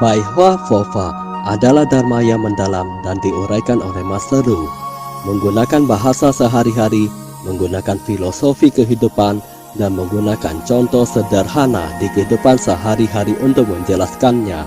Bai Hua Fofa adalah dharma yang mendalam dan diuraikan oleh Master Ru. Menggunakan bahasa sehari-hari, menggunakan filosofi kehidupan, dan menggunakan contoh sederhana di kehidupan sehari-hari untuk menjelaskannya.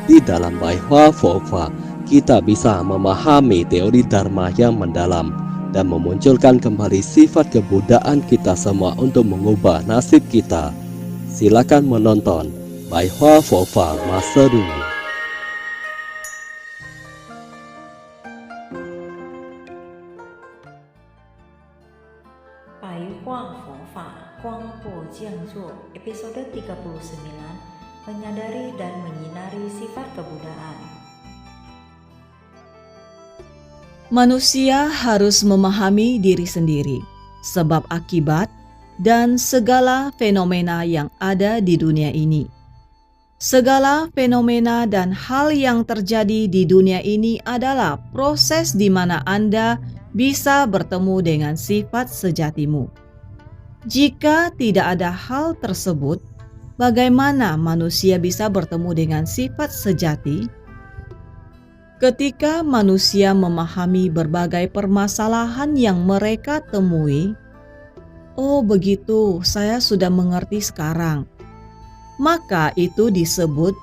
Di dalam Bai Hua Fofa, kita bisa memahami teori dharma yang mendalam dan memunculkan kembali sifat kebudayaan kita semua untuk mengubah nasib kita. Silakan menonton Bai Hua Fofa Master Ru. 白话佛法光波降座episode 39 menyadari dan menyinari sifat kebudayaan. Manusia harus memahami diri sendiri, sebab akibat dan segala fenomena yang ada di dunia ini. Segala fenomena dan hal yang terjadi di dunia ini adalah proses di mana Anda bisa bertemu dengan sifat sejatimu. Jika tidak ada hal tersebut, bagaimana manusia bisa bertemu dengan sifat sejati? Ketika manusia memahami berbagai permasalahan yang mereka temui, "Oh begitu, saya sudah mengerti sekarang," maka itu disebut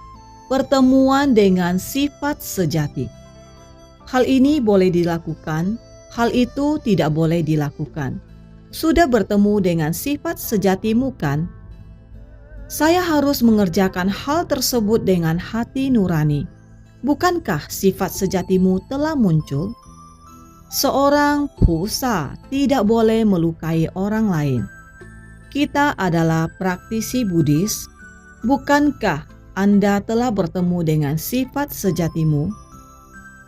pertemuan dengan sifat sejati. Hal ini boleh dilakukan, hal itu tidak boleh dilakukan. Sudah bertemu dengan sifat sejatimu kan? Saya harus mengerjakan hal tersebut dengan hati nurani. Bukankah sifat sejatimu telah muncul? Seorang pusa tidak boleh melukai orang lain. Kita adalah praktisi Buddhis. Bukankah Anda telah bertemu dengan sifat sejatimu?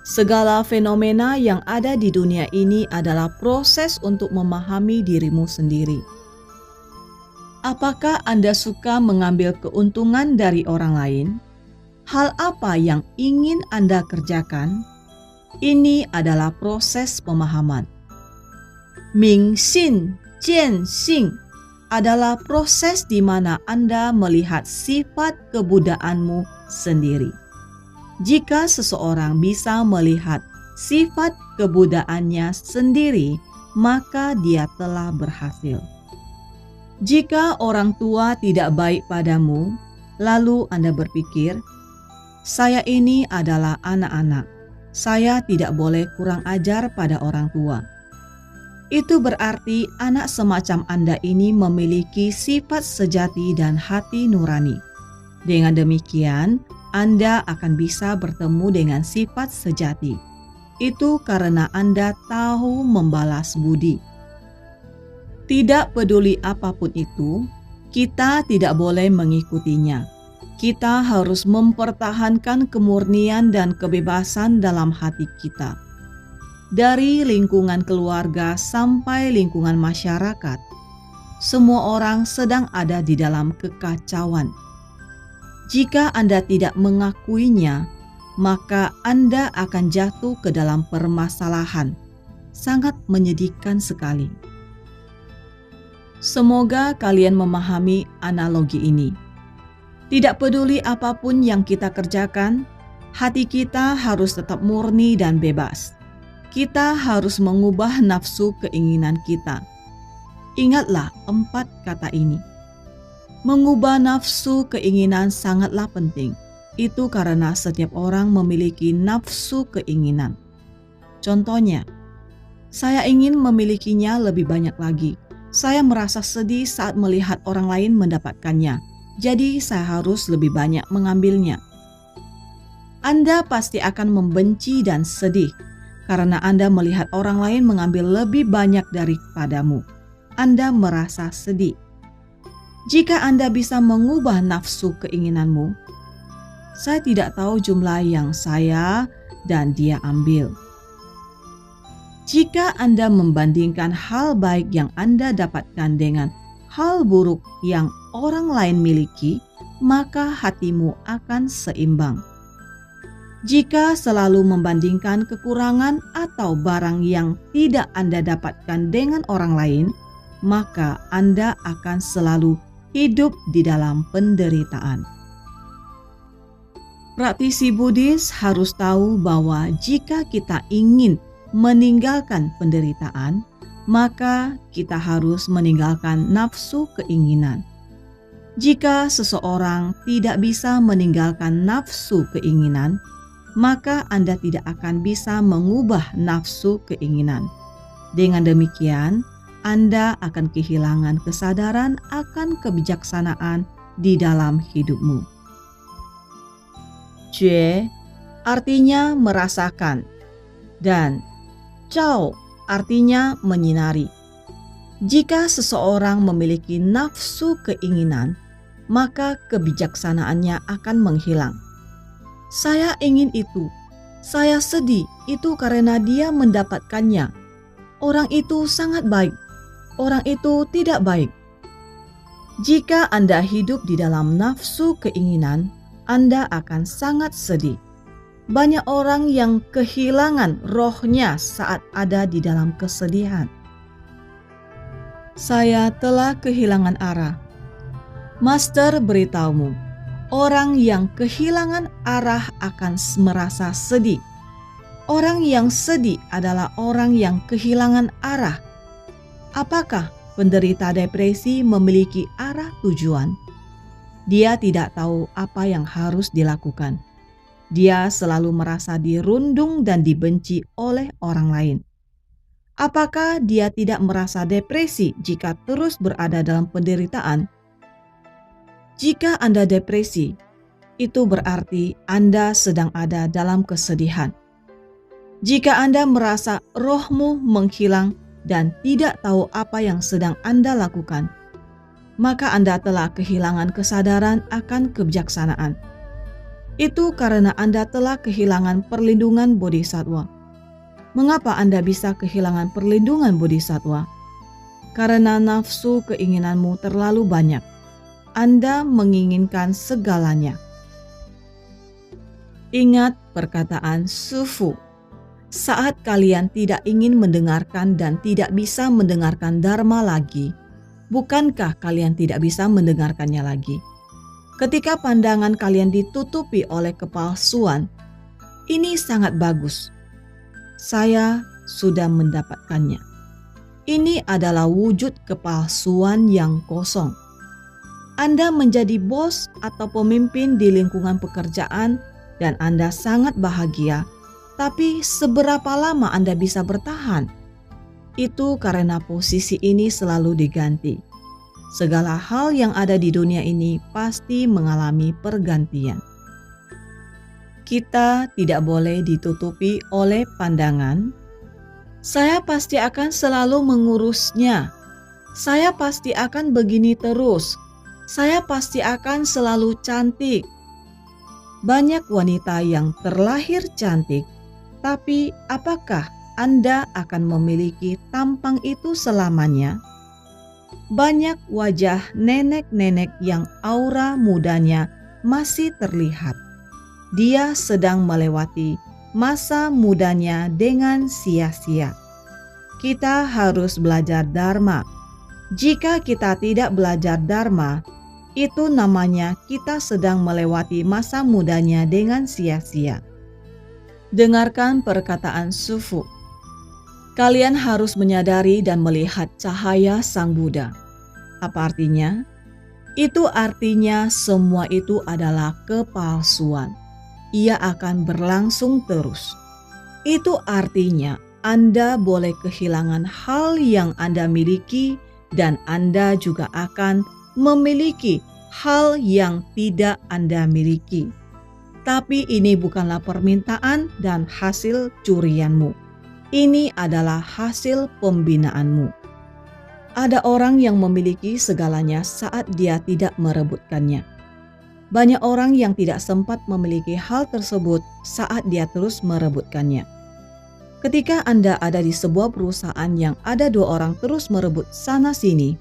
Segala fenomena yang ada di dunia ini adalah proses untuk memahami dirimu sendiri. Apakah Anda suka mengambil keuntungan dari orang lain? Hal apa yang ingin Anda kerjakan? Ini adalah proses pemahaman. Ming Xin Jian Xing adalah proses di mana Anda melihat sifat kebudayaanmu sendiri. Jika seseorang bisa melihat sifat kebudayaannya sendiri, maka dia telah berhasil. Jika orang tua tidak baik padamu, lalu Anda berpikir, "Saya ini adalah anak-anak, saya tidak boleh kurang ajar pada orang tua." Itu berarti anak semacam Anda ini memiliki sifat sejati dan hati nurani. Dengan demikian, Anda akan bisa bertemu dengan sifat sejati. Itu karena Anda tahu membalas budi. Tidak peduli apapun itu, kita tidak boleh mengikutinya. Kita harus mempertahankan kemurnian dan kebebasan dalam hati kita. Dari lingkungan keluarga sampai lingkungan masyarakat, semua orang sedang ada di dalam kekacauan. Jika Anda tidak mengakuinya, maka Anda akan jatuh ke dalam permasalahan. Sangat menyedihkan sekali. Semoga kalian memahami analogi ini. Tidak peduli apapun yang kita kerjakan, hati kita harus tetap murni dan bebas. Kita harus mengubah nafsu keinginan kita. Ingatlah 4 kata ini. Mengubah nafsu keinginan sangatlah penting. Itu karena setiap orang memiliki nafsu keinginan. Contohnya, saya ingin memilikinya lebih banyak lagi. Saya merasa sedih saat melihat orang lain mendapatkannya. Jadi saya harus lebih banyak mengambilnya. Anda pasti akan membenci dan sedih karena Anda melihat orang lain mengambil lebih banyak daripadamu. Anda merasa sedih. Jika Anda bisa mengubah nafsu keinginanmu, saya tidak tahu jumlah yang saya dan dia ambil. Jika Anda membandingkan hal baik yang Anda dapatkan dengan hal buruk yang orang lain miliki, maka hatimu akan seimbang. Jika selalu membandingkan kekurangan atau barang yang tidak Anda dapatkan dengan orang lain, maka Anda akan selalu hidup di dalam penderitaan. Praktisi Buddhis harus tahu bahwa jika kita ingin meninggalkan penderitaan, maka kita harus meninggalkan nafsu keinginan. Jika seseorang tidak bisa meninggalkan nafsu keinginan, maka Anda tidak akan bisa mengubah nafsu keinginan. Dengan demikian, Anda akan kehilangan kesadaran akan kebijaksanaan di dalam hidupmu. Jue artinya merasakan dan Zhao artinya menyinari. Jika seseorang memiliki nafsu keinginan, maka kebijaksanaannya akan menghilang. Saya ingin itu, saya sedih itu karena dia mendapatkannya. Orang itu sangat baik, orang itu tidak baik. Jika Anda hidup di dalam nafsu keinginan, Anda akan sangat sedih. Banyak orang yang kehilangan rohnya saat ada di dalam kesedihan. Saya telah kehilangan arah. Master beritahumu, orang yang kehilangan arah akan merasa sedih. Orang yang sedih adalah orang yang kehilangan arah. Apakah penderita depresi memiliki arah tujuan? Dia tidak tahu apa yang harus dilakukan. Dia selalu merasa dirundung dan dibenci oleh orang lain. Apakah dia tidak merasa depresi jika terus berada dalam penderitaan? Jika Anda depresi, itu berarti Anda sedang ada dalam kesedihan. Jika Anda merasa rohmu menghilang dan tidak tahu apa yang sedang Anda lakukan, maka Anda telah kehilangan kesadaran akan kebijaksanaan. Itu karena Anda telah kehilangan perlindungan bodhisattva. Mengapa Anda bisa kehilangan perlindungan bodhisattva? Karena nafsu keinginanmu terlalu banyak. Anda menginginkan segalanya. Ingat perkataan Sufu. Saat kalian tidak ingin mendengarkan dan tidak bisa mendengarkan Dharma lagi, bukankah kalian tidak bisa mendengarkannya lagi? Ketika pandangan kalian ditutupi oleh kepalsuan, ini sangat bagus. Saya sudah mendapatkannya. Ini adalah wujud kepalsuan yang kosong. Anda menjadi bos atau pemimpin di lingkungan pekerjaan dan Anda sangat bahagia, tapi seberapa lama Anda bisa bertahan? Itu karena posisi ini selalu diganti. Segala hal yang ada di dunia ini pasti mengalami pergantian. Kita tidak boleh ditutupi oleh pandangan. Saya pasti akan selalu mengurusnya. Saya pasti akan begini terus. Saya pasti akan selalu cantik. Banyak wanita yang terlahir cantik, tapi apakah Anda akan memiliki tampang itu selamanya? Banyak wajah nenek-nenek yang aura mudanya masih terlihat. Dia sedang melewati masa mudanya dengan sia-sia. Kita harus belajar Dharma. Jika kita tidak belajar Dharma, itu namanya kita sedang melewati masa mudanya dengan sia-sia. Dengarkan perkataan Sufu. Kalian harus menyadari dan melihat cahaya Sang Buddha. Apa artinya? Itu artinya semua itu adalah kepalsuan. Ia akan berlangsung terus. Itu artinya Anda boleh kehilangan hal yang Anda miliki dan Anda juga akan memiliki hal yang tidak Anda miliki. Tapi ini bukanlah permintaan dan hasil curianmu. Ini adalah hasil pembinaanmu. Ada orang yang memiliki segalanya saat dia tidak merebutkannya. Banyak orang yang tidak sempat memiliki hal tersebut saat dia terus merebutkannya. Ketika Anda ada di sebuah perusahaan yang ada dua orang terus merebut sana-sini,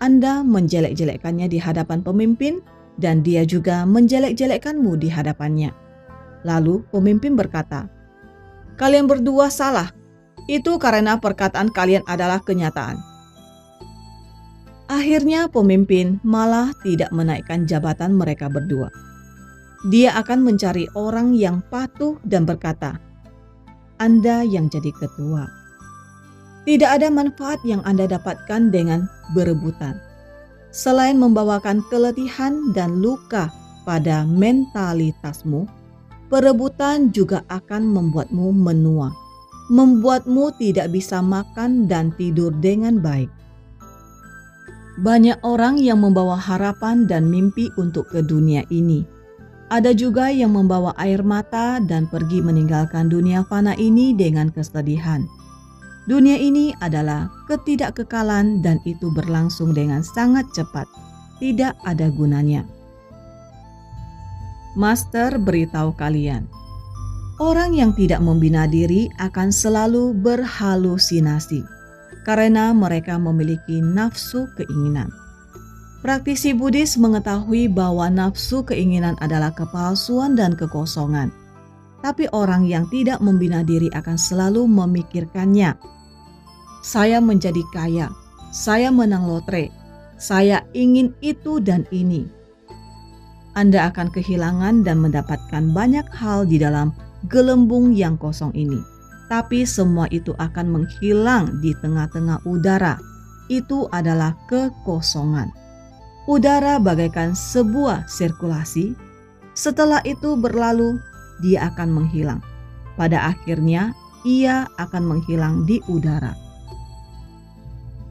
Anda menjelek-jelekkannya di hadapan pemimpin dan dia juga menjelek-jelekkanmu di hadapannya. Lalu pemimpin berkata, "Kalian berdua salah. Itu karena perkataan kalian adalah kenyataan." Akhirnya pemimpin malah tidak menaikkan jabatan mereka berdua. Dia akan mencari orang yang patuh dan berkata, "Anda yang jadi ketua." Tidak ada manfaat yang Anda dapatkan dengan berebutan, selain membawakan keletihan dan luka pada mentalitasmu. Perebutan juga akan membuatmu menua, membuatmu tidak bisa makan dan tidur dengan baik. Banyak orang yang membawa harapan dan mimpi untuk ke dunia ini. Ada juga yang membawa air mata dan pergi meninggalkan dunia fana ini dengan kesedihan. Dunia ini adalah ketidakkekalan dan itu berlangsung dengan sangat cepat. Tidak ada gunanya. Master beritahu kalian, orang yang tidak membina diri akan selalu berhalusinasi karena mereka memiliki nafsu keinginan. Praktisi Buddhis mengetahui bahwa nafsu keinginan adalah kepalsuan dan kekosongan. Tapi orang yang tidak membina diri akan selalu memikirkannya. Saya menjadi kaya, saya menang lotre, saya ingin itu dan ini. Anda akan kehilangan dan mendapatkan banyak hal di dalam gelembung yang kosong ini. Tapi semua itu akan menghilang di tengah-tengah udara. Itu adalah kekosongan. Udara bagaikan sebuah sirkulasi. Setelah itu berlalu, dia akan menghilang. Pada akhirnya, ia akan menghilang di udara.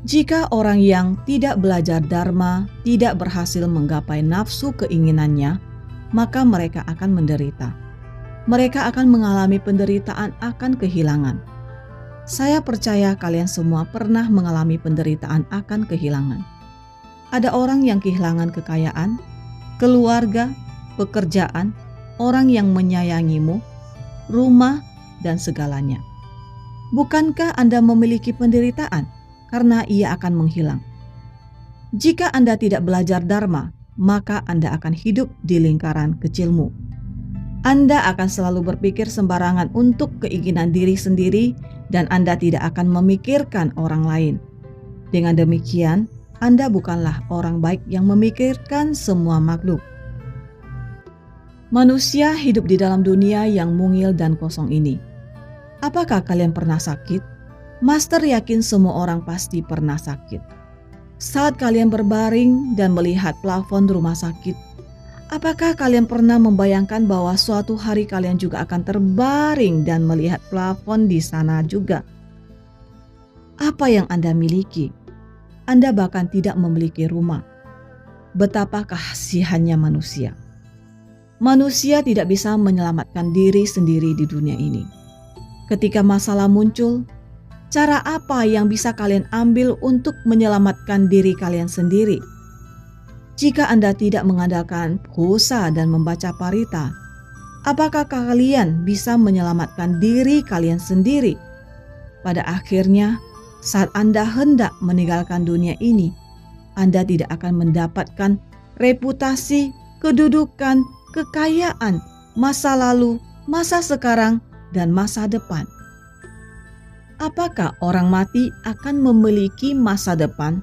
Jika orang yang tidak belajar dharma tidak berhasil menggapai nafsu keinginannya, maka mereka akan menderita. Mereka akan mengalami penderitaan akan kehilangan. Saya percaya kalian semua pernah mengalami penderitaan akan kehilangan. Ada orang yang kehilangan kekayaan, keluarga, pekerjaan, orang yang menyayangimu, rumah, dan segalanya. Bukankah Anda memiliki penderitaan? Karena ia akan menghilang. Jika Anda tidak belajar dharma, maka Anda akan hidup di lingkaran kecilmu. Anda akan selalu berpikir sembarangan untuk keinginan diri sendiri dan Anda tidak akan memikirkan orang lain. Dengan demikian, Anda bukanlah orang baik yang memikirkan semua makhluk. Manusia hidup di dalam dunia yang mungil dan kosong ini. Apakah kalian pernah sakit? Master yakin semua orang pasti pernah sakit. Saat kalian berbaring dan melihat plafon rumah sakit, apakah kalian pernah membayangkan bahwa suatu hari kalian juga akan terbaring dan melihat plafon di sana juga? Apa yang Anda miliki? Anda bahkan tidak memiliki rumah. Betapa kasihannya manusia. Manusia tidak bisa menyelamatkan diri sendiri di dunia ini. Ketika masalah muncul, cara apa yang bisa kalian ambil untuk menyelamatkan diri kalian sendiri? Jika Anda tidak mengandalkan puasa dan membaca parita, apakah kalian bisa menyelamatkan diri kalian sendiri? Pada akhirnya, saat Anda hendak meninggalkan dunia ini, Anda tidak akan mendapatkan reputasi, kedudukan, kekayaan, masa lalu, masa sekarang, dan masa depan. Apakah orang mati akan memiliki masa depan?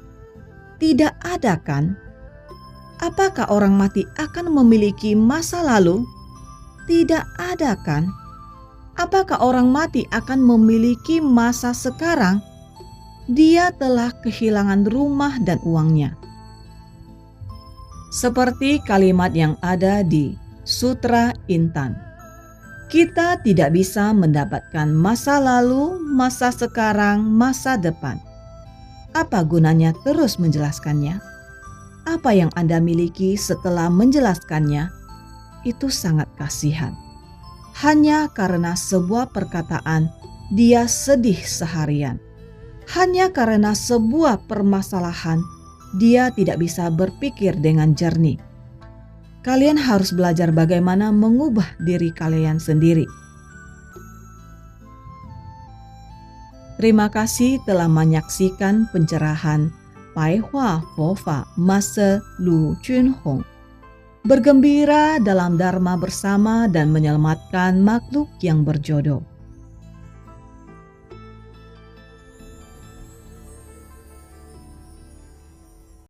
Tidak ada, kan? Apakah orang mati akan memiliki masa lalu? Tidak ada, kan? Apakah orang mati akan memiliki masa sekarang? Dia telah kehilangan rumah dan uangnya. Seperti kalimat yang ada di Sutra Intan. Kita tidak bisa mendapatkan masa lalu, masa sekarang, masa depan. Apa gunanya terus menjelaskannya? Apa yang Anda miliki setelah menjelaskannya, itu sangat kasihan. Hanya karena sebuah perkataan, dia sedih seharian. Hanya karena sebuah permasalahan, dia tidak bisa berpikir dengan jernih. Kalian harus belajar bagaimana mengubah diri kalian sendiri. Terima kasih telah menyaksikan pencerahan Bai Hua Fofa Master Lu Junhong. Bergembira dalam Dharma bersama dan menyelamatkan makhluk yang berjodoh.